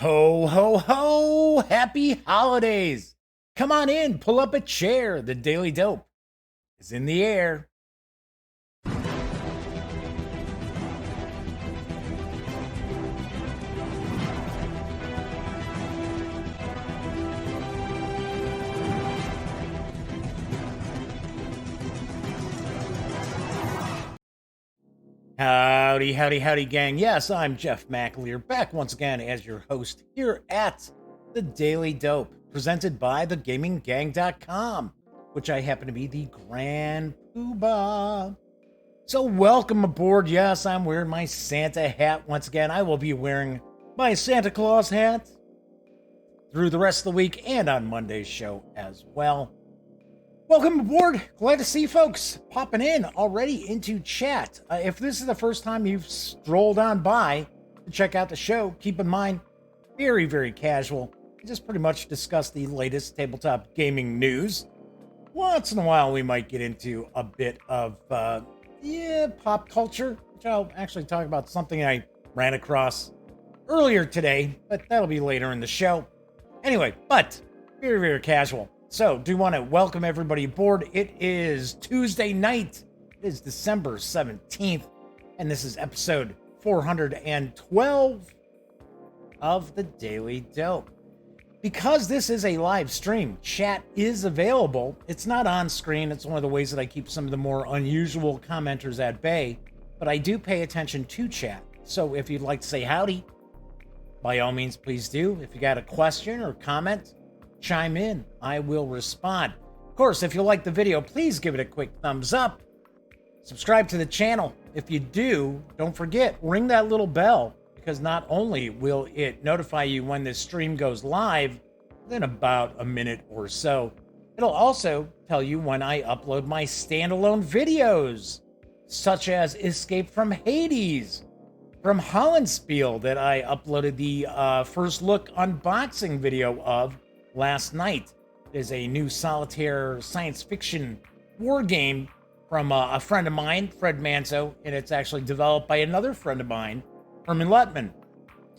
Ho, ho, ho! Happy holidays! Come on in, pull up a chair. The Daily Dope is in the air. Howdy, howdy, howdy, gang. Yes, I'm Jeff McAleer, back once again as your host here at The Daily Dope, presented by thegaminggang.com, which I happen to be the Grand Poobah. So welcome aboard. Yes, I'm wearing my Santa hat once again. I will be wearing my Santa Claus hat through the rest of the week and on Monday's show as well. Welcome aboard. Glad to see folks popping in already into chat. If this is the first time you've strolled on by to check out the show, keep in mind, very, very casual. We just pretty much discuss the latest tabletop gaming news. Once in a while, we might get into a bit of, pop culture, which I'll actually talk about something I ran across earlier today, but that'll be later in the show. Anyway, but very, very casual. So, do want to welcome everybody aboard. It is Tuesday night. It is December 17th, and this is episode 412 of The Daily Dope. Because this is a live stream, chat is available. It's not on screen. It's one of the ways that I keep some of the more unusual commenters at bay, but I do pay attention to chat. So, if you'd like to say howdy, by all means, please do. If you got a question or comment, chime in. I will respond. Of course, if you like the video, please give it a quick thumbs up. Subscribe to the channel. If you do, don't forget, ring that little bell, because not only will it notify you when this stream goes live within about a minute or so, it'll also tell you when I upload my standalone videos, such as Escape from Hades, from Hollandspiel, that I uploaded the first look unboxing video of last night. Is a new solitaire science fiction war game from a friend of mine, Fred Manso, and it's actually developed by another friend of mine, Herman Lutman.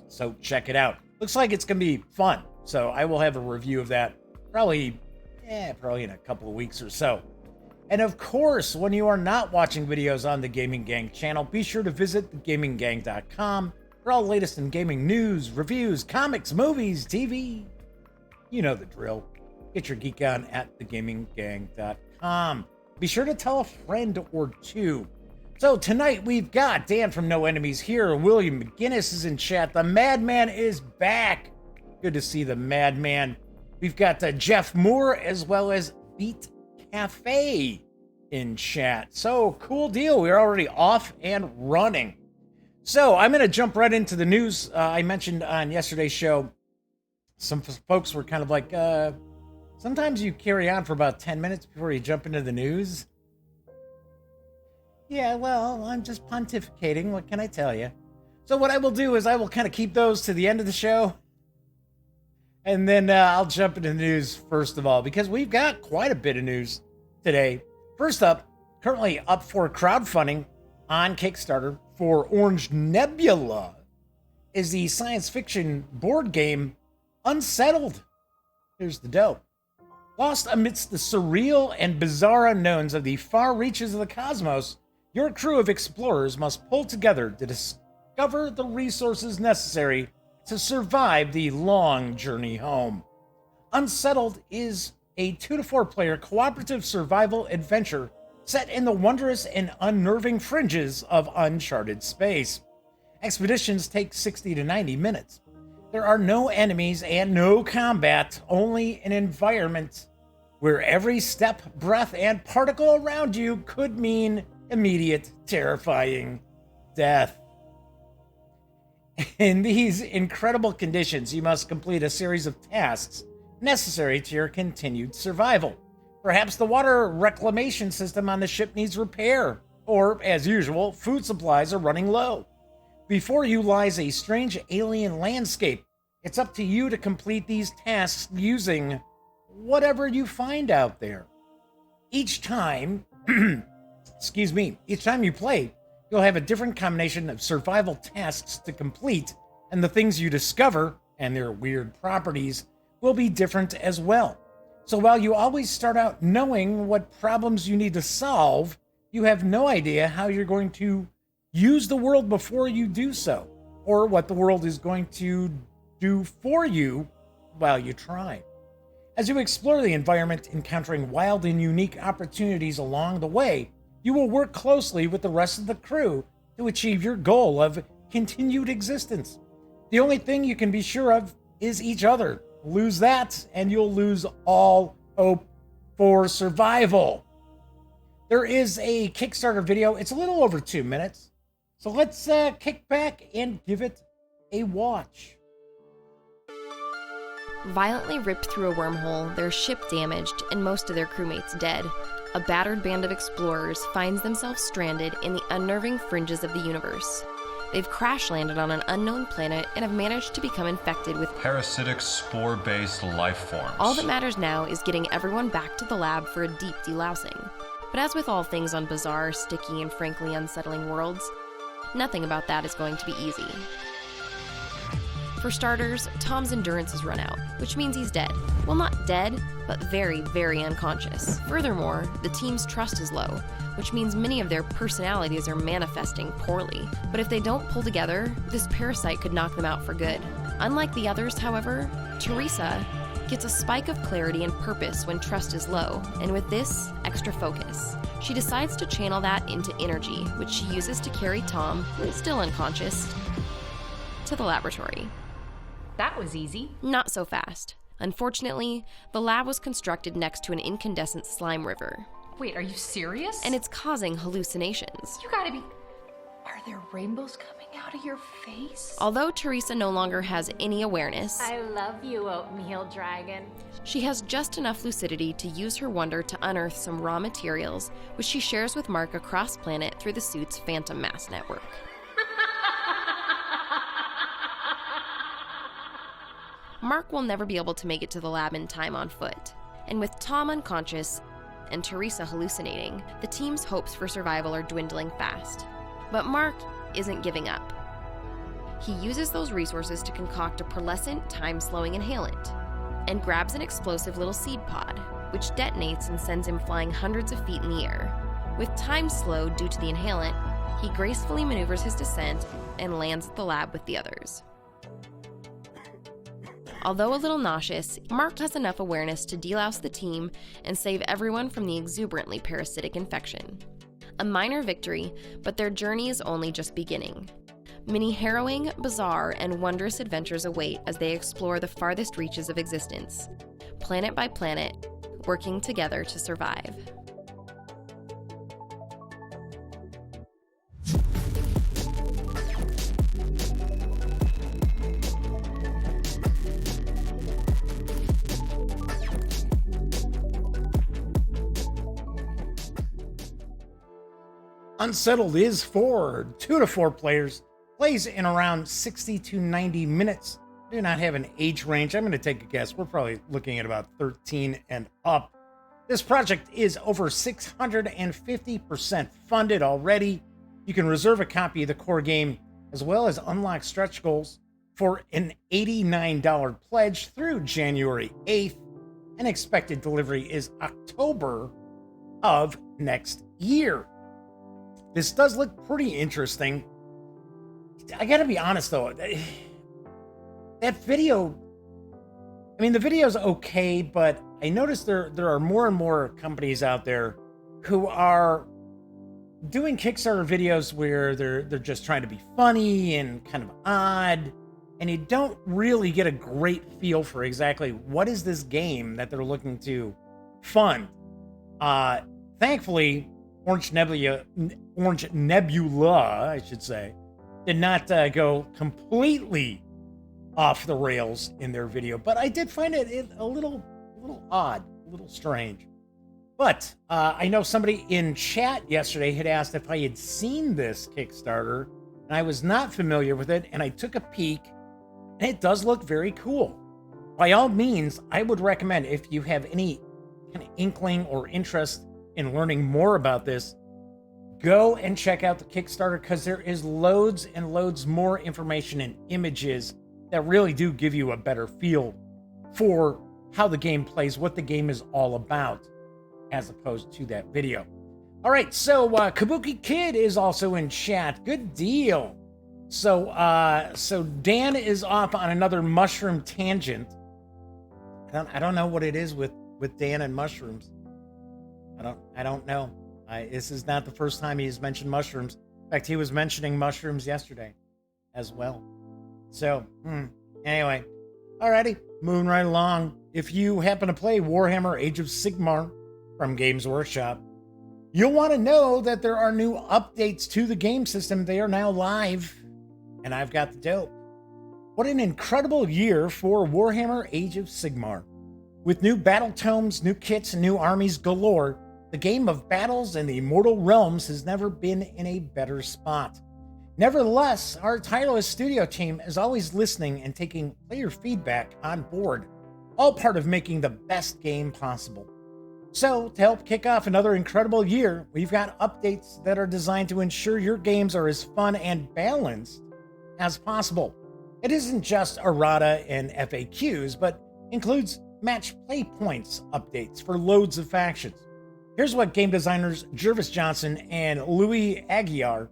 So check it out. Looks like it's gonna be fun. So I will have a review of that probably in a couple of weeks or so. And of course, when you are not watching videos on the Gaming Gang channel, be sure to visit thegaminggang.com for all the latest in gaming news, reviews, comics, movies, TV. You know the drill. Get your geek on at thegaminggang.com. Be sure to tell a friend or two. So tonight we've got Dan from No Enemies here. William McGinnis is in chat. The Madman is back. Good to see the Madman. We've got Jeff Moore as well as Beat Cafe in chat. So cool deal. We're already off and running. So I'm going to jump right into the news. I mentioned on yesterday's show, some folks were kind of like, sometimes you carry on for about 10 minutes before you jump into the news. Yeah, well, I'm just pontificating. What can I tell you? So what I will do is I will kind of keep those to the end of the show. And then I'll jump into the news first of all, because we've got quite a bit of news today. First up, currently up for crowdfunding on Kickstarter for Orange Nebula is the science fiction board game Unsettled. Here's the dope. Lost amidst the surreal and bizarre unknowns of the far reaches of the cosmos, your crew of explorers must pull together to discover the resources necessary to survive the long journey home. Unsettled is a 2 to 4 player cooperative survival adventure set in the wondrous and unnerving fringes of uncharted space. Expeditions take 60 to 90 minutes. There are no enemies and no combat, only an environment where every step, breath, and particle around you could mean immediate, terrifying death. In these incredible conditions, you must complete a series of tasks necessary to your continued survival. Perhaps the water reclamation system on the ship needs repair, or, as usual, food supplies are running low. Before you lies a strange alien landscape. It's up to you to complete these tasks using whatever you find out there. Each time, each time you play, you'll have a different combination of survival tasks to complete, and the things you discover and their weird properties will be different as well. So while you always start out knowing what problems you need to solve, you have no idea how you're going to use the world before you do so, or what the world is going to do for you while you try. As you explore the environment, encountering wild and unique opportunities along the way, you will work closely with the rest of the crew to achieve your goal of continued existence. The only thing you can be sure of is each other. Lose that, and you'll lose all hope for survival. There is a Kickstarter video. It's a little over 2 minutes. So let's kick back and give it a watch. Violently ripped through a wormhole, their ship damaged, and most of their crewmates dead, a battered band of explorers finds themselves stranded in the unnerving fringes of the universe. They've crash-landed on an unknown planet and have managed to become infected with parasitic spore-based life forms. All that matters now is getting everyone back to the lab for a deep delousing. But as with all things on bizarre, sticky, and frankly unsettling worlds, nothing about that is going to be easy. For starters, Tom's endurance has run out, which means he's dead. Well, not dead, but very, very unconscious. Furthermore, the team's trust is low, which means many of their personalities are manifesting poorly. But if they don't pull together, this parasite could knock them out for good. Unlike the others, however, Teresa gets a spike of clarity and purpose when trust is low, and with this, extra focus. She decides to channel that into energy, which she uses to carry Tom, still unconscious, to the laboratory. That was easy. Not so fast. Unfortunately, the lab was constructed next to an incandescent slime river. Wait, are you serious? And it's causing hallucinations. You gotta be... Are there rainbows coming out of your face? Although Teresa no longer has any awareness, I love you, Oatmeal Dragon. She has just enough lucidity to use her wonder to unearth some raw materials, which she shares with Mark across planet through the suit's phantom mass network. Mark will never be able to make it to the lab in time on foot. And with Tom unconscious and Teresa hallucinating, the team's hopes for survival are dwindling fast. But Mark isn't giving up. He uses those resources to concoct a pearlescent, time-slowing inhalant, and grabs an explosive little seed pod, which detonates and sends him flying hundreds of feet in the air. With time slowed due to the inhalant, he gracefully maneuvers his descent and lands at the lab with the others. Although a little nauseous, Mark has enough awareness to delouse the team and save everyone from the exuberantly parasitic infection. A minor victory, but their journey is only just beginning. Many harrowing, bizarre, and wondrous adventures await as they explore the farthest reaches of existence, planet by planet, working together to survive. Unsettled is for 2 to 4 players, plays in around 60 to 90 minutes. Do not have an age range. I'm going to take a guess. We're probably looking at about 13 and up. This project is over 650% funded already. You can reserve a copy of the core game as well as unlock stretch goals for an $89 pledge through January 8th. And expected delivery is October of next year. This does look pretty interesting. I gotta be honest though, that video, I mean, the video's okay, but I noticed there are more and more companies out there who are doing Kickstarter videos where they're just trying to be funny and kind of odd, and you don't really get a great feel for exactly what is this game that they're looking to fund. Thankfully, Orange Nebula, I should say, did not go completely off the rails in their video, but I did find it a little odd, a little strange. But I know somebody in chat yesterday had asked if I had seen this Kickstarter, and I was not familiar with it, and I took a peek, and it does look very cool. By all means, I would recommend, if you have any kind of inkling or interest in learning more about this, go and check out the Kickstarter, because there is loads and loads more information and images that really do give you a better feel for how the game plays, what the game is all about, as opposed to that video. All right, so Kabuki Kid is also in chat. Good deal. So Dan is off on another mushroom tangent. I don't know what it is with Dan and mushrooms. I don't know. This is not the first time he's mentioned mushrooms. In fact, he was mentioning mushrooms yesterday as well. So, anyway. Alrighty, moving right along. If you happen to play Warhammer Age of Sigmar from Games Workshop, you'll want to know that there are new updates to the game system. They are now live, and I've got the dope. What an incredible year for Warhammer Age of Sigmar. With new battle tomes, new kits, and new armies galore, the game of battles in the immortal realms has never been in a better spot. Nevertheless, our tireless studio team is always listening and taking player feedback on board, all part of making the best game possible. So, to help kick off another incredible year, we've got updates that are designed to ensure your games are as fun and balanced as possible. It isn't just errata and FAQs, but includes match play points updates for loads of factions. Here's what game designers Jervis Johnson and Louis Aguiar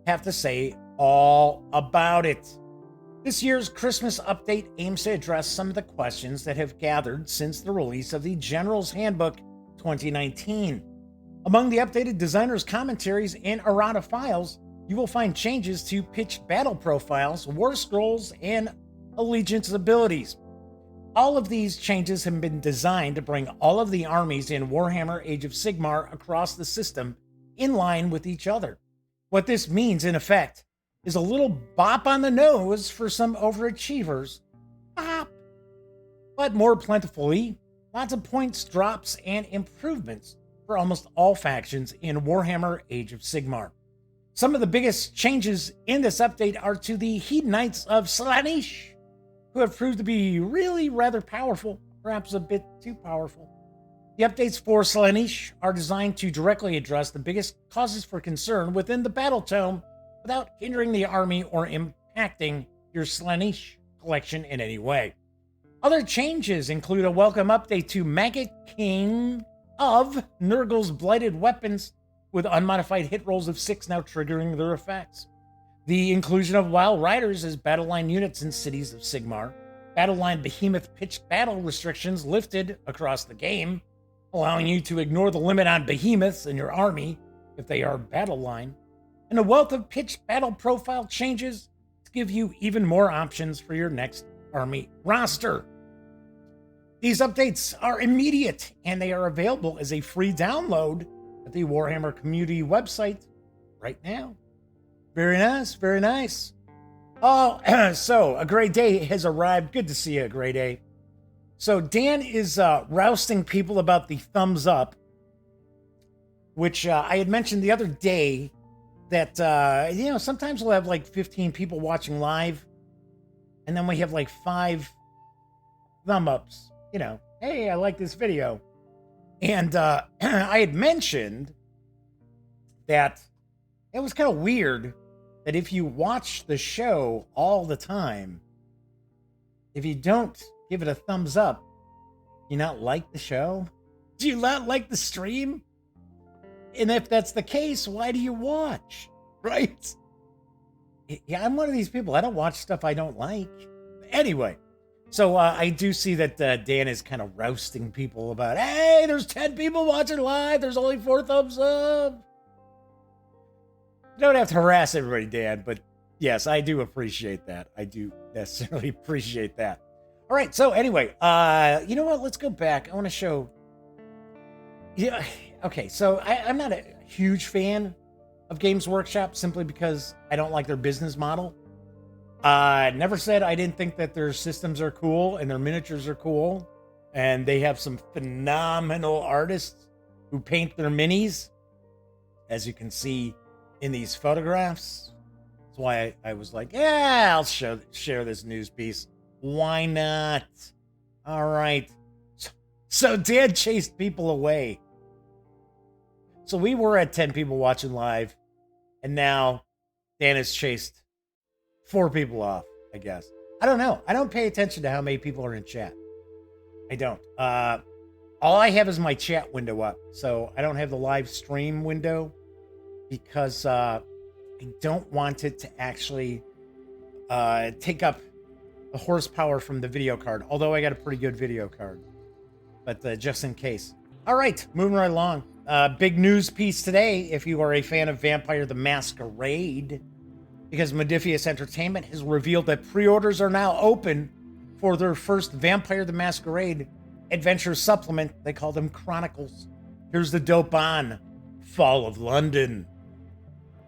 have to say all about it. This year's Christmas update aims to address some of the questions that have gathered since the release of the General's Handbook 2019. Among the updated designers' commentaries and errata files, you will find changes to pitched battle profiles, war scrolls, and allegiance abilities. All of these changes have been designed to bring all of the armies in Warhammer Age of Sigmar across the system in line with each other. What this means, in effect, is a little bop on the nose for some overachievers. Bop! But more plentifully, lots of points, drops, and improvements for almost all factions in Warhammer Age of Sigmar. Some of the biggest changes in this update are to the Hedonites of Slaanesh, who have proved to be really rather powerful, perhaps a bit too powerful. The updates for Slaanesh are designed to directly address the biggest causes for concern within the battle tome without hindering the army or impacting your Slaanesh collection in any way. Other changes include a welcome update to Maggot King of Nurgle's Blighted Weapons, with unmodified hit rolls of 6 now triggering their effects. The inclusion of Wild Riders as battle line units in Cities of Sigmar. Battle line Behemoth pitched battle restrictions lifted across the game, allowing you to ignore the limit on behemoths in your army if they are battle line. And a wealth of pitched battle profile changes to give you even more options for your next army roster. These updates are immediate, and they are available as a free download at the Warhammer community website right now. Very nice, very nice. Oh, so a great day has arrived. Good to see you, Great Day. So Dan is rousting people about the thumbs up, which I had mentioned the other day that, sometimes we'll have like 15 people watching live, and then we have like 5 thumb ups. Hey, I like this video. And I had mentioned that it was kind of weird that if you watch the show all the time, if you don't give it a thumbs up, you not like the show? Do you not like the stream? And if that's the case, why do you watch? Right? Yeah, I'm one of these people. I don't watch stuff I don't like. Anyway, so I do see that Dan is kind of roasting people about, hey, there's 10 people watching live. There's only 4 thumbs up. You don't have to harass everybody, Dan, but yes, I do appreciate that. I do necessarily appreciate that. All right, so anyway, you know what? Let's go back. I want to show... Yeah, okay, so I'm not a huge fan of Games Workshop simply because I don't like their business model. Never said I didn't think that their systems are cool and their miniatures are cool, and they have some phenomenal artists who paint their minis, as you can see in these photographs. That's why I was like, yeah, I'll share this news piece. Why not? All right. So Dan chased people away. So we were at 10 people watching live, and now Dan has chased 4 people off, I guess. I don't know. I don't pay attention to how many people are in chat. I don't. All I have is my chat window up, so I don't have the live stream window because I don't want it to actually take up the horsepower from the video card, although I got a pretty good video card. But just in case. All right, moving right along. Big news piece today, if you are a fan of Vampire the Masquerade, because Modiphius Entertainment has revealed that pre-orders are now open for their first Vampire the Masquerade adventure supplement. They call them Chronicles. Here's the dope on Fall of London.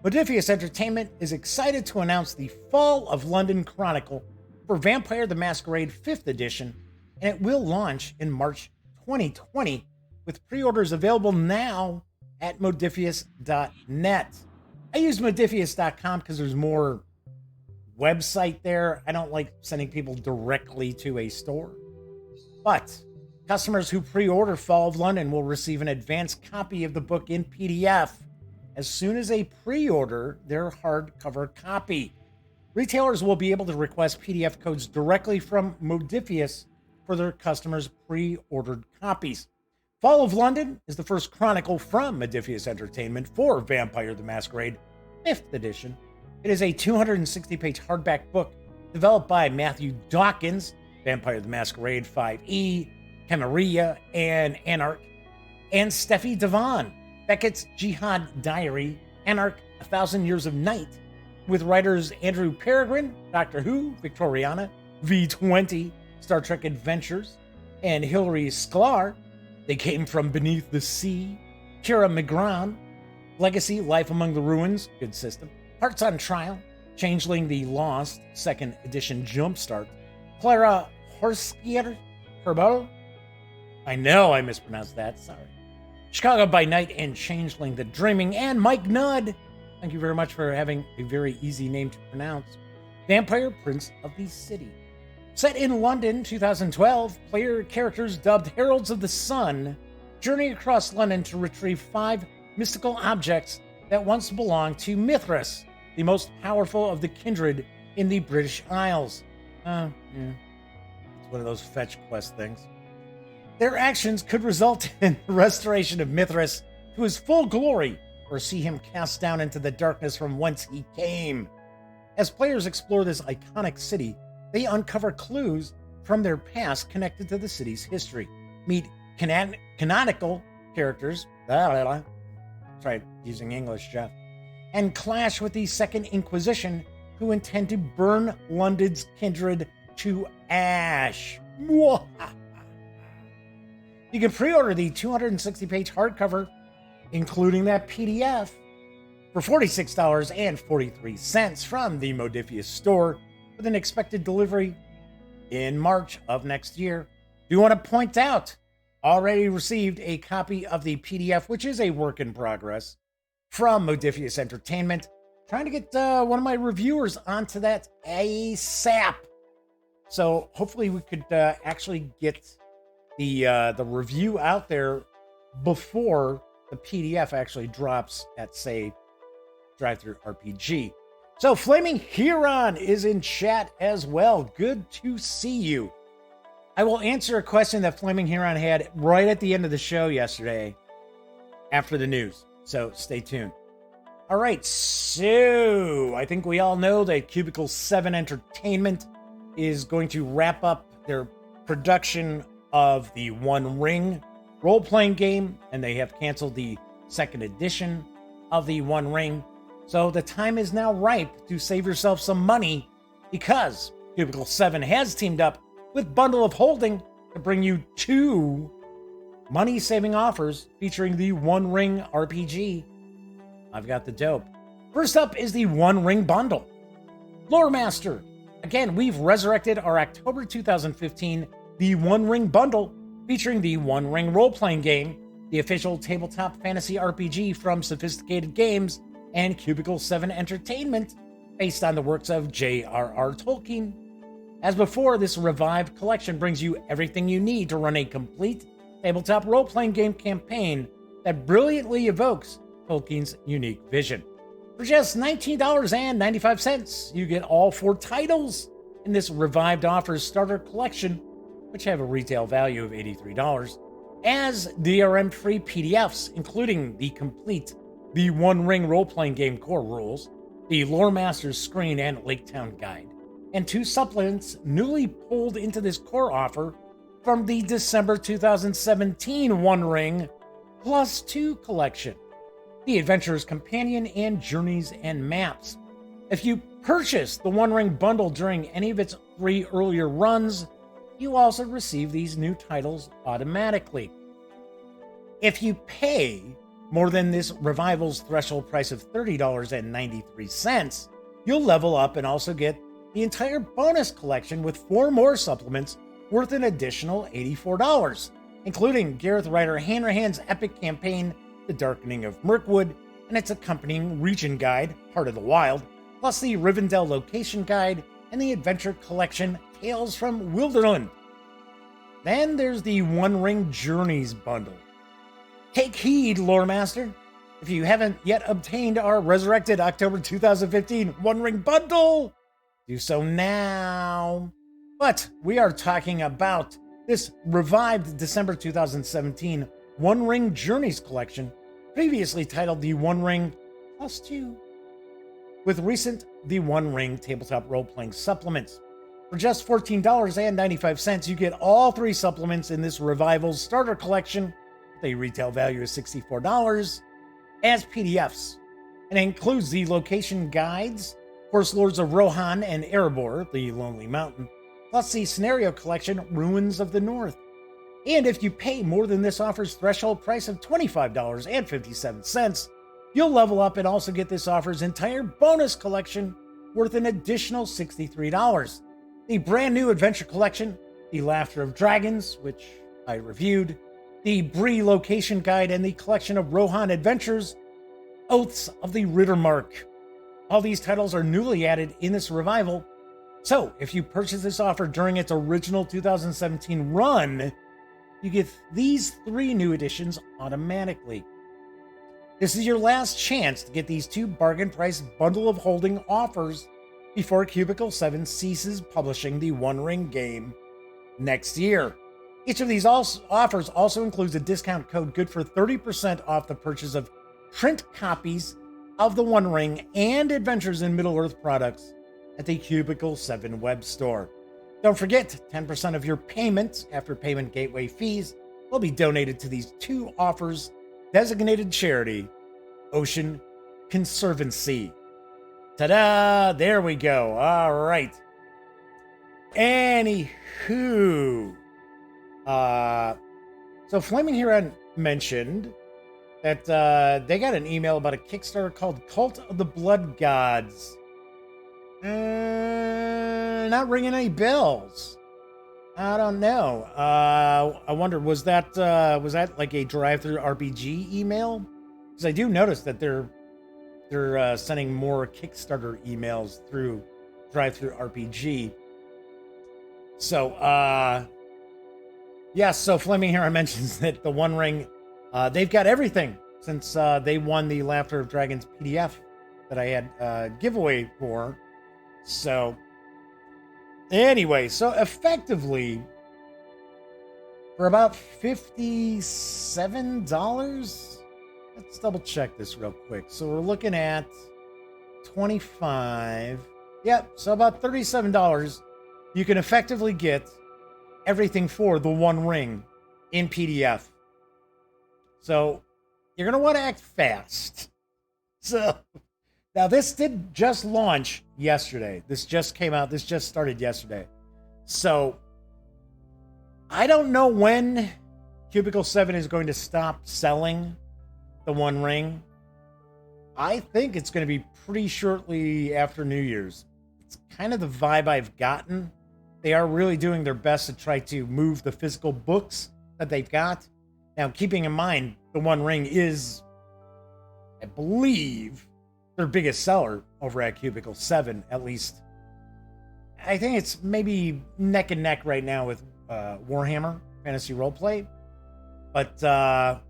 Modiphius Entertainment is excited to announce the Fall of London Chronicle for Vampire the Masquerade 5th edition, and it will launch in March 2020, with pre-orders available now at modiphius.net. I use modiphius.com because there's more website there. I don't like sending people directly to a store. But customers who pre-order Fall of London will receive an advanced copy of the book in PDF as soon as they pre-order their hardcover copy. Retailers will be able to request PDF codes directly from Modiphius for their customers' pre-ordered copies. Fall of London is the first chronicle from Modiphius Entertainment for Vampire the Masquerade 5th edition. It is a 260-page hardback book developed by Matthew Dawkins, Vampire the Masquerade 5e, Camarilla, and Anarch, and Steffi Devon, Beckett's Jihad Diary, Anarch, 1,000 Years of Night, with writers Andrew Peregrine, Doctor Who, Victoriana, V20, Star Trek Adventures, and Hilary Sklar. They Came From Beneath the Sea, Kira Magran, Legacy, Life Among the Ruins, good system, Hearts on Trial, Changeling the Lost, 2nd edition Jumpstart, Clara Horskier Herbo, I know I mispronounced that, sorry, Chicago by Night and Changeling the Dreaming, and Mike Nudd, thank you very much for having a very easy name to pronounce, Vampire Prince of the City. Set in London, 2012, player characters dubbed Heralds of the Sun journey across London to retrieve 5 mystical objects that once belonged to Mithras, the most powerful of the kindred in the British Isles. Yeah. It's one of those fetch quest things. Their actions could result in the restoration of Mithras to his full glory, or see him cast down into the darkness from whence he came. As players explore this iconic city, they uncover clues from their past connected to the city's history. Meet canonical characters, try using English, Jeff, and clash with the Second Inquisition, who intend to burn London's kindred to ash. You can pre-order the 260-page hardcover, including that PDF, for $46.43 from the Modiphius store, with an expected delivery in March of next year. Do want to point out, already received a copy of the PDF, which is a work in progress, from Modiphius Entertainment. Trying to get one of my reviewers onto that ASAP. So hopefully we could actually get the review out there before the PDF actually drops at, say, Drive-Thru RPG. So Flaming Huron is in chat as well. Good to see you. I will answer a question that Flaming Huron had right at the end of the show yesterday after the news. So stay tuned. All right, so I think we all know that Cubicle 7 Entertainment is going to wrap up their production of the One Ring role-playing game, and they have canceled the 2nd edition of the One Ring. So the time is now ripe to save yourself some money, because Cubicle 7 has teamed up with Bundle of Holding to bring you 2 money-saving offers featuring the One Ring RPG. I've got the dope. First up is the One Ring Bundle. Lore Master. Again, we've resurrected our October 2015 The One Ring Bundle, featuring the One Ring role-playing game, the official tabletop fantasy RPG from Sophisticated Games and Cubicle 7 Entertainment, based on the works of J.R.R. Tolkien. As before, this revived collection brings you everything you need to run a complete tabletop role-playing game campaign that brilliantly evokes Tolkien's unique vision. For just $19.95, you get all 4 titles, in this revived offers starter collection, which have a retail value of $83, as DRM-free PDFs, including the complete The One Ring role-playing game core rules, the Lore Master's Screen and Lake Town Guide, and 2 supplements newly pulled into this core offer from the December 2017 One Ring Plus 2 collection, the Adventurer's Companion and Journeys and Maps. If you purchase the One Ring bundle during any of its 3 earlier runs, you also receive these new titles automatically. If you pay more than this Revival's threshold price of $30.93, you'll level up and also get the entire bonus collection with 4 more supplements worth an additional $84, including Gareth Ryder Hanrahan's epic campaign, The Darkening of Mirkwood, and its accompanying region guide, Heart of the Wild, plus the Rivendell location guide and the adventure collection, Tales from Wilderland. Then there's the One Ring Journeys bundle. Take heed, Lore Master. If you haven't yet obtained our resurrected October 2015 One Ring bundle, do so now. But we are talking about this revived December 2017 One Ring Journeys collection, previously titled the One Ring Plus 2, with recent The One Ring tabletop role-playing supplements. For just $14.95, you get all 3 supplements in this Revival's starter collection. The retail value is $64 as PDFs, and it includes the location guides, Horse Lords of Rohan and Erebor, the Lonely Mountain, plus the scenario collection, Ruins of the North. And if you pay more than this offer's threshold price of $25.57, you'll level up and also get this offer's entire bonus collection worth an additional $63. The brand new adventure collection, The Laughter of Dragons, which I reviewed, the Bree location guide, and the collection of Rohan adventures, Oaths of the Rittermark. All these titles are newly added in this revival, so if you purchase this offer during its original 2017 run, you get these 3 new editions automatically. This is your last chance to get these 2 bargain price bundle of holding offers before Cubicle 7 ceases publishing the One Ring game next year. Each of these offers also includes a discount code good for 30% off the purchase of print copies of the One Ring and Adventures in Middle-earth products at the Cubicle 7 web store. Don't forget, 10% of your payment after payment gateway fees will be donated to these 2 offers' designated charity, Ocean Conservancy. Ta-da! There we go. All right. Anywho, so Flaming Huron mentioned that they got an email about a Kickstarter called Cult of the Blood Gods. Not ringing any bells. I don't know. I wonder, was that like a drive-through RPG email? Because I do notice that they're sending more Kickstarter emails through drive-through RPG. So yeah. So Fleming here mentions that the One Ring, they've got everything since they won the Laughter of Dragons PDF that I had giveaway for. So anyway, so effectively for about $57, let's double check this real quick. So we're looking at 25. Yep, so about $37. You can effectively get everything for the One Ring in PDF. So you're going to want to act fast. So now this did just launch yesterday. This just came out. This just started yesterday. So I don't know when Cubicle 7 is going to stop selling the One Ring. I think it's going to be pretty shortly after New Year's. It's kind of the vibe I've gotten. They are really doing their best to try to move the physical books that they've got. Now, keeping in mind, the One Ring is, I believe, their biggest seller over at Cubicle 7, at least. I think it's maybe neck and neck right now with Warhammer Fantasy Roleplay. But, yeah,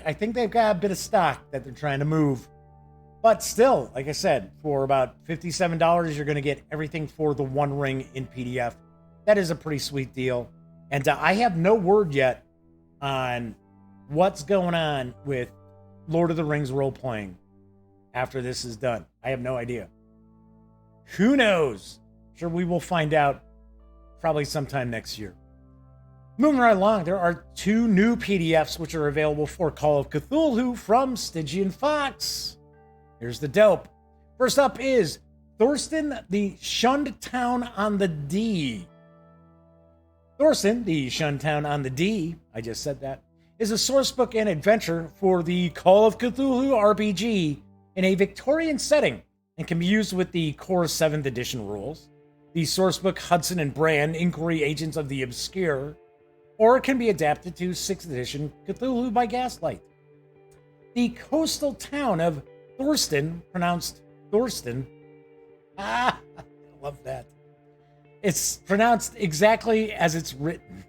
I think they've got a bit of stock that they're trying to move. But still, like I said, for about $57, you're going to get everything for the One Ring in PDF. That is a pretty sweet deal. And I have no word yet on what's going on with Lord of the Rings role-playing after this is done. I have no idea. Who knows? Sure, we will find out probably sometime next year. Moving right along, there are 2 new PDFs which are available for Call of Cthulhu from Stygian Fox. Here's the dope. First up is Thorsten, the Shunned Town on the D. Thorsten, the Shunned Town on the D, I just said that, is a sourcebook and adventure for the Call of Cthulhu RPG in a Victorian setting and can be used with the core 7th edition rules, the sourcebook Hudson and Brand, Inquiry Agents of the Obscure, or it can be adapted to 6th edition Cthulhu by Gaslight. The coastal town of Thorsten, pronounced Thorsten, I love that. It's pronounced exactly as it's written.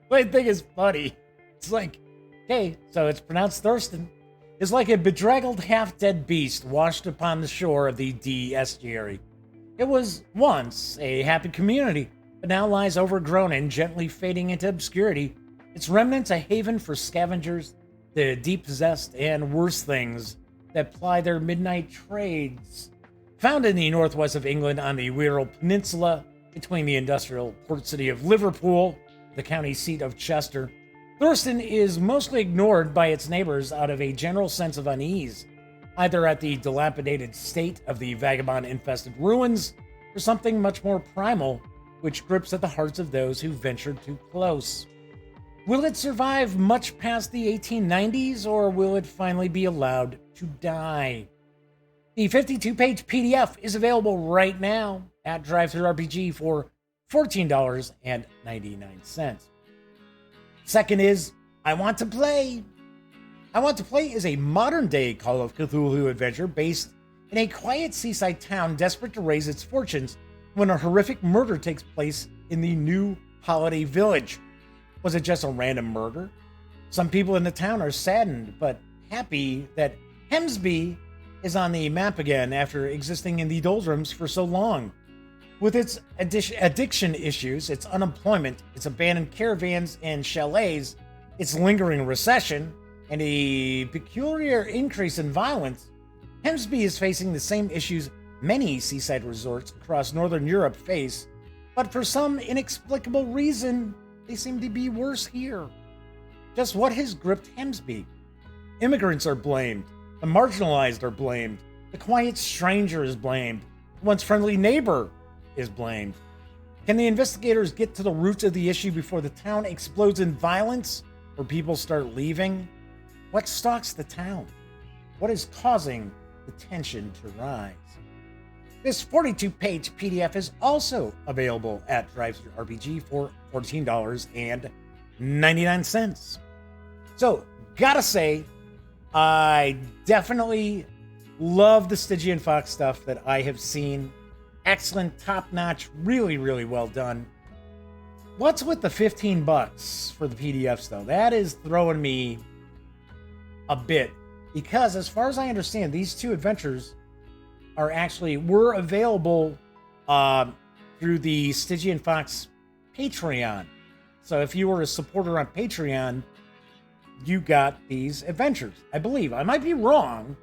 What I think is funny, it's like, okay, so it's pronounced Thorsten, is like a bedraggled half-dead beast washed upon the shore of the D estuary. It was once a happy community, but now lies overgrown and gently fading into obscurity. Its remnants a haven for scavengers, the deep-possessed, and worse things that ply their midnight trades. Found in the northwest of England on the Wirral Peninsula, between the industrial port city of Liverpool, the county seat of Chester, Thorsten is mostly ignored by its neighbors out of a general sense of unease, either at the dilapidated state of the vagabond-infested ruins, or something much more primal, which grips at the hearts of those who ventured too close. Will it survive much past the 1890s, or will it finally be allowed to die? The 52-page PDF is available right now at DriveThruRPG for $14.99. Second is I Want to Play. I Want to Play is a modern-day Call of Cthulhu adventure based in a quiet seaside town desperate to raise its fortunes when a horrific murder takes place in the new holiday village. Was it just a random murder? Some people in the town are saddened but happy that Hemsby is on the map again after existing in the doldrums for so long. With its addiction issues, its unemployment, its abandoned caravans and chalets, its lingering recession, and a peculiar increase in violence, Hemsby is facing the same issues many seaside resorts across northern Europe face, but for some inexplicable reason, they seem to be worse here. Just what has gripped Hemsby? Immigrants are blamed. The marginalized are blamed. The quiet stranger is blamed. The once friendly neighbor is blamed. Can the investigators get to the roots of the issue before the town explodes in violence or people start leaving? What stalks the town? What is causing the tension to rise? This 42-page PDF is also available at DriveThruRPG for $14.99. So, gotta say, I definitely love the Stygian Fox stuff that I have seen. Excellent, top-notch, really, really well done. What's with the $15 for the PDFs, though? That is throwing me a bit. Because as far as I understand, these 2 adventures were available through the Stygian Fox Patreon. So if you were a supporter on Patreon, you got these adventures, I believe. I might be wrong,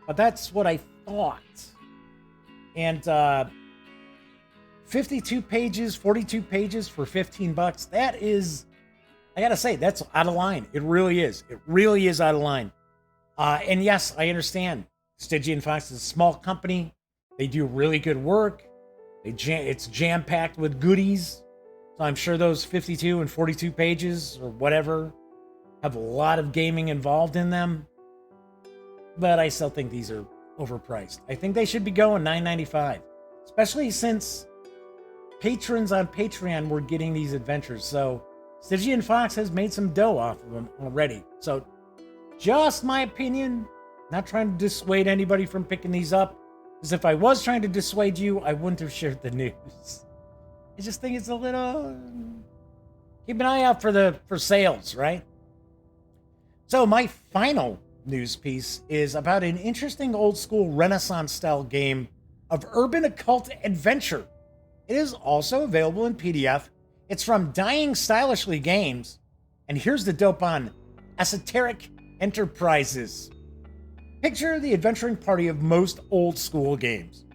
but that's what I thought. And 52 pages, 42 pages for $15, that is, I gotta say, that's out of line. It really is. It really is out of line. And yes, I understand. Stygian Fox is a small company. They do really good work. It's jam-packed with goodies. So I'm sure those 52 and 42 pages or whatever have a lot of gaming involved in them. But I still think these are overpriced. I think they should be going $9.95, especially since patrons on Patreon were getting these adventures. So Stygian Fox has made some dough off of them already. So just my opinion, not trying to dissuade anybody from picking these up, because if I was trying to dissuade you, I wouldn't have shared the news. I just think it's a little... Keep an eye out for sales, right? So my final news piece is about an interesting old school Renaissance style game of urban occult adventure. It is also available in PDF. It's from Dying Stylishly Games. And here's the dope on Esoteric Enterprises. Picture the adventuring party of most old school games.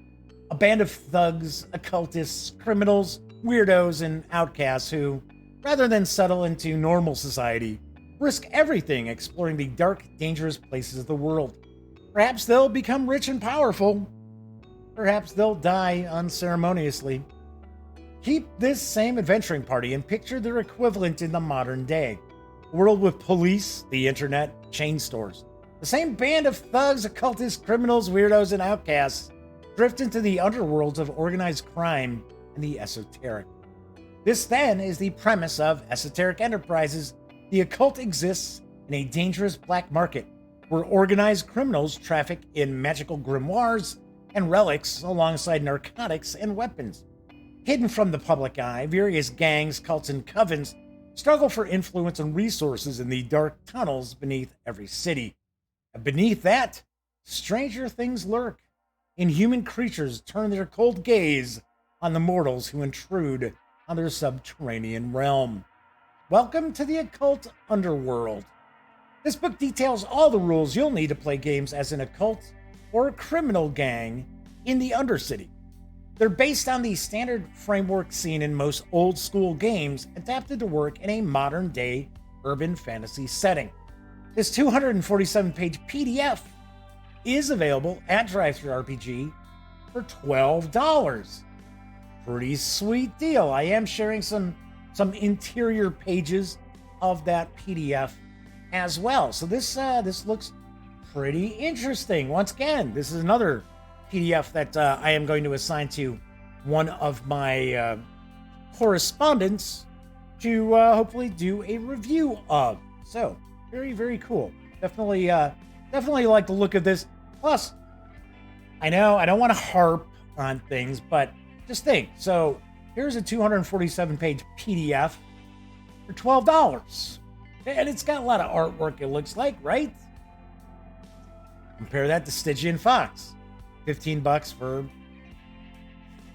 A band of thugs, occultists, criminals, weirdos, and outcasts who, rather than settle into normal society, risk everything exploring the dark, dangerous places of the world. Perhaps they'll become rich and powerful. Perhaps they'll die unceremoniously. Keep this same adventuring party and picture their equivalent in the modern day. A world with police, the internet, chain stores. The same band of thugs, occultists, criminals, weirdos, and outcasts drift into the underworlds of organized crime and the esoteric. This, then, is the premise of Esoteric Enterprises. The occult exists in a dangerous black market where organized criminals traffic in magical grimoires and relics alongside narcotics and weapons. Hidden from the public eye, various gangs, cults, and covens struggle for influence and resources in the dark tunnels beneath every city. And beneath that, stranger things lurk. Inhuman creatures turn their cold gaze on the mortals who intrude on their subterranean realm. Welcome to the occult underworld. This book details all the rules you'll need to play games as an occult or a criminal gang in the Undercity. They're based on the standard framework seen in most old school games, adapted to work in a modern day urban fantasy setting. This 247-page PDF is available at DriveThruRPG for $12. Pretty sweet deal. I am sharing some interior pages of that PDF as well. So this looks pretty interesting. Once again, this is another PDF that I am going to assign to one of my correspondents to hopefully do a review of. So very, very cool. Definitely like the look of this. Plus, I know I don't want to harp on things, but just think. So here's a 247-page PDF for $12. And it's got a lot of artwork, it looks like, right? Compare that to Stygian Fox. $15 for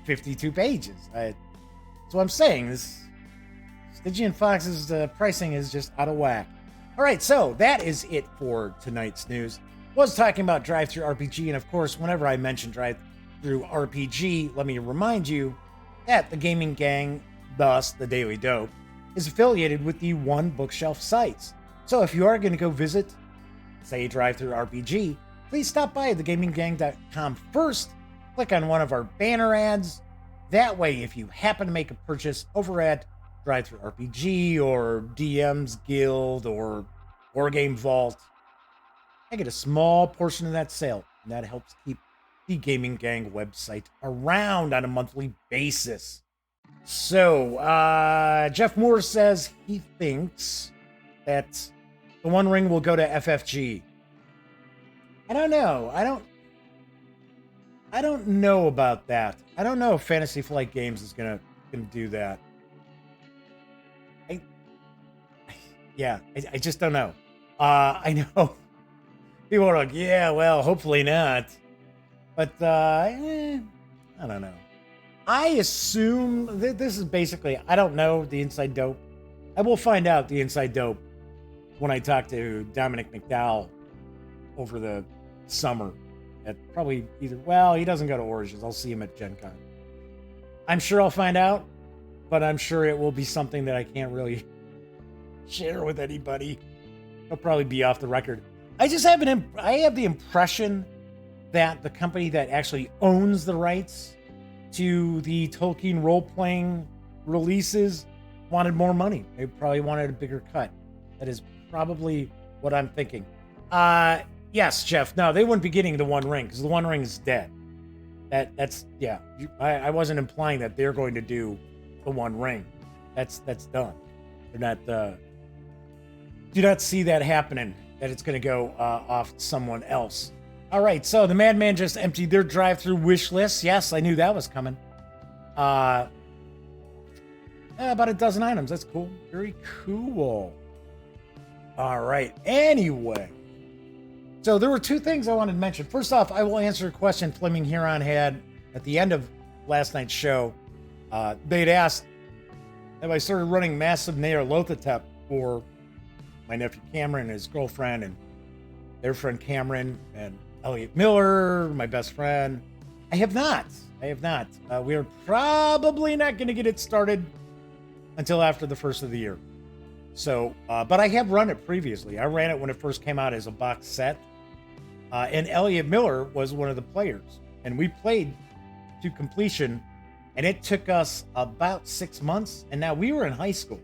52 pages. That's what I'm saying. This Stygian Fox's pricing is just out of whack. All right, so that is it for tonight's news. Was talking about DriveThruRPG, and of course, whenever I mention DriveThruRPG, let me remind you that the Gaming Gang, thus the Daily Dope, is affiliated with the One Bookshelf sites. So if you are going to go visit, say, DriveThruRPG, please stop by thegaminggang.com first, click on one of our banner ads. That way, if you happen to make a purchase over at DriveThruRPG or DM's Guild or Wargame Vault, I get a small portion of that sale, and that helps keep the Gaming Gang website around on a monthly basis. So, Jeff Moore says he thinks that the One Ring will go to FFG. I don't know. I don't know about that. I don't know if Fantasy Flight Games is gonna do that. I just don't know. I know people are like, yeah, well, hopefully not. But I don't know. I assume that this is basically, I don't know the inside dope. I will find out the inside dope when I talk to Dominic McDowell over the summer at probably either, well, he doesn't go to Origins. I'll see him at Gen Con. I'm sure I'll find out, but I'm sure it will be something that I can't really share with anybody. He'll probably be off the record. I just have I have the impression that the company that actually owns the rights to the Tolkien role-playing releases wanted more money. They probably wanted a bigger cut. That is probably what I'm thinking. Yes, Jeff. No, they wouldn't be getting the One Ring because the One Ring is dead. That's yeah. I wasn't implying that they're going to do the One Ring. That's done. They're not. Do not see that happening. That it's going to go off someone else. All right. So the Madman just emptied their drive-through wish list. Yes, I knew that was coming. About a dozen items. That's cool. Very cool. All right. Anyway, So there were two things I wanted to mention. First off, I will answer a question Flaming Huron had at the end of last night's show. They'd asked if I started running Massive Tabletop for my nephew Cameron and his girlfriend and their friend Cameron and Elliot Miller, my best friend. I have not. We are probably not going to get it started until after the first of the year. So, but I have run it previously. I ran it when it first came out as a box set. And Elliot Miller was one of the players. And we played to completion. And it took us about 6 months. And now we were in high school.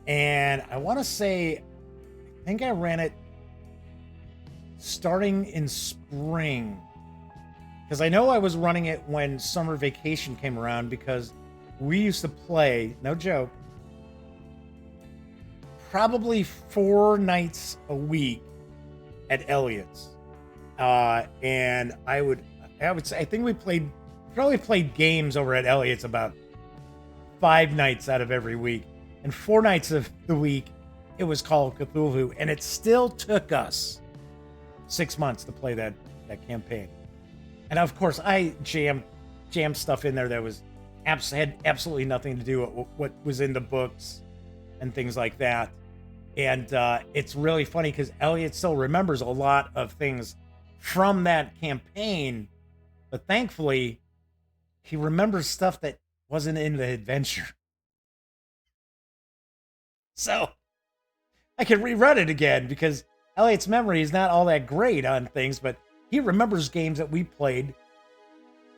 And I want to say, I think I ran it starting in spring. Because I know I was running it when summer vacation came around, because we used to play, no joke, probably 4 nights a week at Elliot's. And I would say, I think we probably played games over at Elliot's about 5 nights out of every week. And 4 nights of the week, it was Call of Cthulhu. And it still took us 6 months to play that campaign. And of course, I jammed stuff in there that had absolutely nothing to do with what was in the books and things like that. And it's really funny because Elliot still remembers a lot of things from that campaign, but thankfully, he remembers stuff that wasn't in the adventure. So I can rerun it again because Elliot's memory is not all that great on things, but he remembers games that we played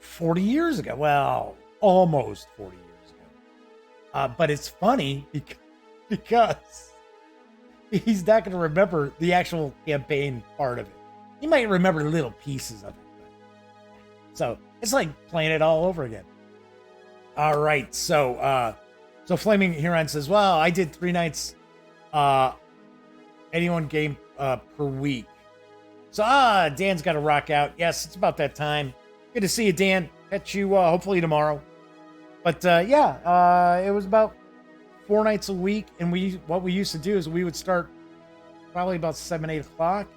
40 years ago. Well, almost 40 years ago. But it's funny because he's not going to remember the actual campaign part of it. He might remember little pieces of it. So it's like playing it all over again. All right. So Flaming Huron says, well, I did 3 nights, any one game per week. So, Dan's got to rock out. Yes, it's about that time. Good to see you, Dan. Catch you hopefully tomorrow. But it was about 4 nights a week. And what we used to do is we would start probably about 7, 8 o'clock.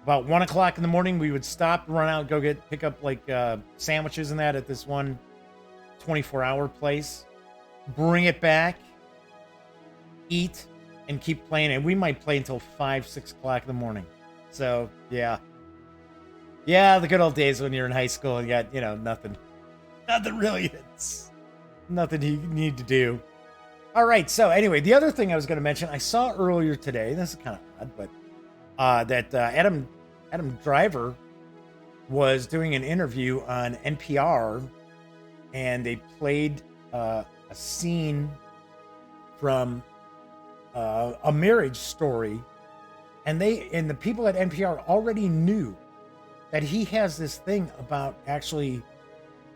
About 1 o'clock in the morning, we would stop, run out, pick up like sandwiches and that at this one 24-hour place. Bring it back, eat, and keep playing. And we might play until 5, 6 o'clock in the morning. So, yeah. Yeah, the good old days when you're in high school and you got, nothing. Nothing really. It's nothing you need to do. All right, so anyway, the other thing I was going to mention, I saw earlier today, this is kind of odd, but that Adam Driver was doing an interview on NPR, and they played a scene from A Marriage Story. And the people at NPR already knew that he has this thing about actually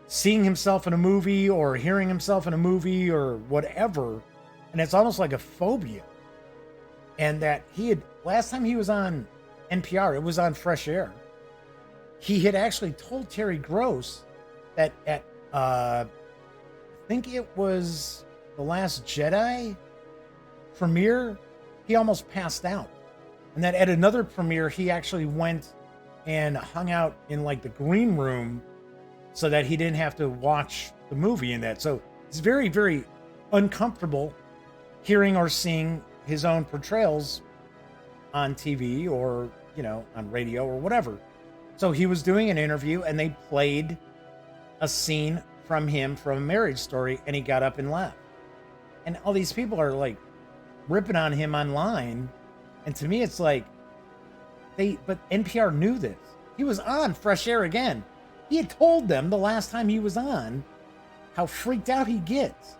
seeing himself in a movie or hearing himself in a movie or whatever. And it's almost like a phobia. And that last time he was on NPR, it was on Fresh Air. He had actually told Terry Gross that at, I think it was The Last Jedi premiere, he almost passed out. And that at another premiere, he actually went and hung out in like the green room so that he didn't have to watch the movie in that. So it's very, very uncomfortable hearing or seeing his own portrayals on TV or, on radio or whatever. So he was doing an interview and they played a scene from him from A Marriage Story, and he got up and left. And all these people are like ripping on him online. And to me, it's like, but NPR knew this. He was on Fresh Air again. He had told them the last time he was on how freaked out he gets.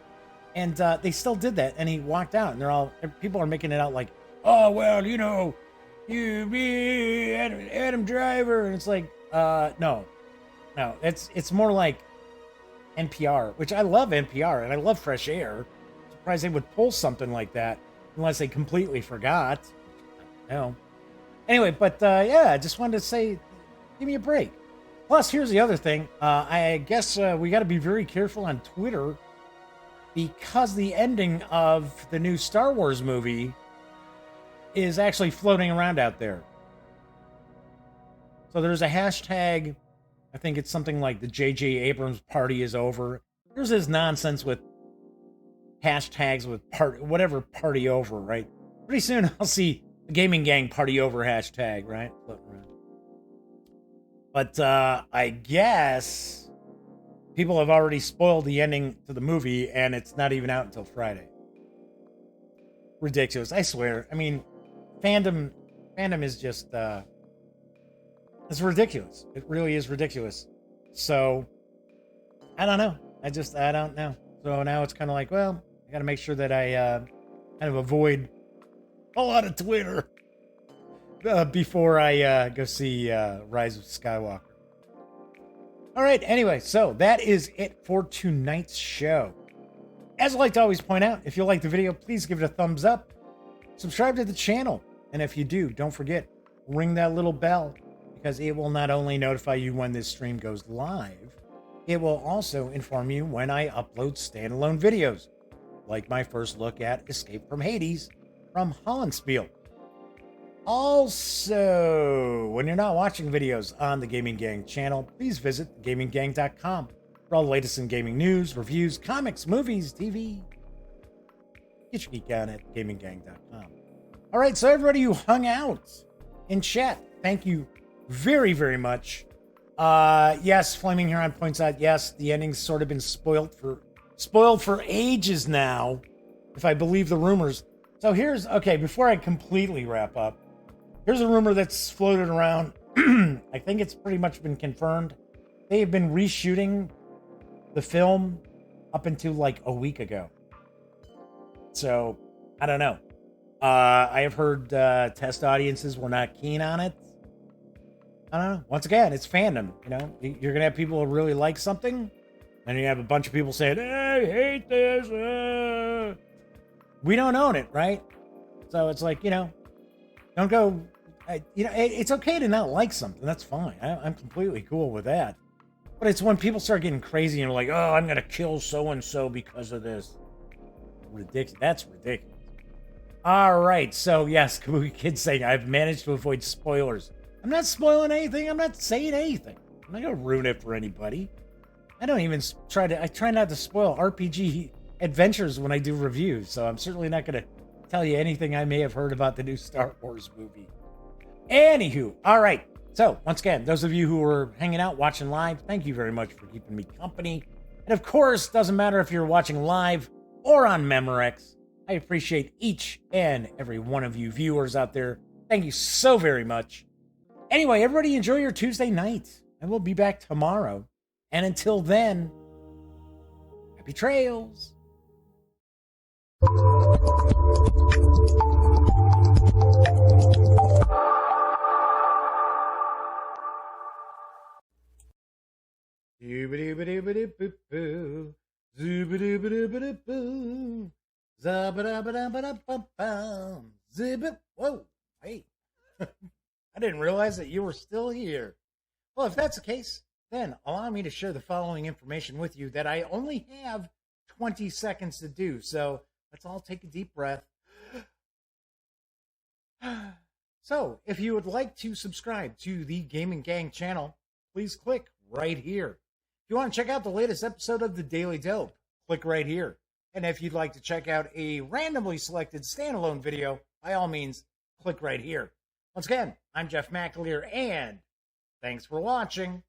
And they still did that. And he walked out, and people are making it out like, oh, well, me, Adam Driver. And it's like, no, it's more like NPR, which I love NPR and I love Fresh Air. I'm surprised they would pull something like that unless they completely forgot. No. Anyway, but I just wanted to say, give me a break. Plus, here's the other thing. I guess we got to be very careful on Twitter because the ending of the new Star Wars movie is actually floating around out there. So there's a hashtag, I think it's something like the J.J. Abrams party is over. There's this nonsense with hashtags with whatever party over, right? Pretty soon I'll see the Gaming Gang party over hashtag, right? But I guess people have already spoiled the ending to the movie, and it's not even out until Friday. Ridiculous, I swear. I mean, fandom is just it's ridiculous. It really is ridiculous. So I don't know. I don't know. So now it's kind of like, well, I got to make sure that I kind of avoid a lot of Twitter before I go see Rise of Skywalker. All right. Anyway, so that is it for tonight's show. As I like to always point out, if you like the video, please give it a thumbs up. Subscribe to the channel. And if you do, don't forget, ring that little bell, because it will not only notify you when this stream goes live, it will also inform you when I upload standalone videos, like my first look at Escape from Hades from Hollandspiel. Also, when you're not watching videos on the Gaming Gang channel, please visit gaminggang.com for all the latest in gaming news, reviews, comics, movies, TV. Get your geek on at gaminggang.com. All right, so everybody who hung out in chat, thank you very, very much. Yes, Flaming Huron points out, yes, the ending's sort of been spoiled for ages now, if I believe the rumors. So okay, before I completely wrap up, here's a rumor that's floated around. I think it's pretty much been confirmed. They have been reshooting the film up until like a week ago. So, I don't know. I have heard test audiences were not keen on it. I don't know. Once again, it's fandom. You know, you're gonna have people who really like something, and you have a bunch of people saying, "Hey, I hate this." We don't own it, right? So it's like, don't go. It's okay to not like something. That's fine. I'm completely cool with that. But it's when people start getting crazy and like, "Oh, I'm gonna kill so and so because of this." Ridiculous. That's ridiculous. All right. So yes, Kabuki Kid saying I've managed to avoid spoilers. I'm not spoiling anything. I'm not saying anything. I'm not gonna ruin it for anybody. I don't even I try not to spoil RPG adventures when I do reviews, so I'm certainly not gonna tell you anything I may have heard about the new Star Wars movie. Anywho, all right. So once again, those of you who are hanging out, watching live, thank you very much for keeping me company. And of course, doesn't matter if you're watching live or on Memorex. I appreciate each and every one of you viewers out there. Thank you so very much. Anyway, everybody enjoy your Tuesday night, and we'll be back tomorrow. And until then, happy trails. Zoobity-bitty-bitty-boo-boo. Zoobity-bitty-bitty-boo. Zabba-dabba-dabba-dabba-bum. Zib-it. Whoa, hey. I didn't realize that you were still here. Well, if that's the case, then allow me to share the following information with you that I only have 20 seconds to do. So let's all take a deep breath. So if you would like to subscribe to the Gaming Gang channel, please click right here. If you want to check out the latest episode of The Daily Dope, click right here. And if you'd like to check out a randomly selected standalone video, by all means, click right here. Once again, I'm Jeff McAleer, and thanks for watching.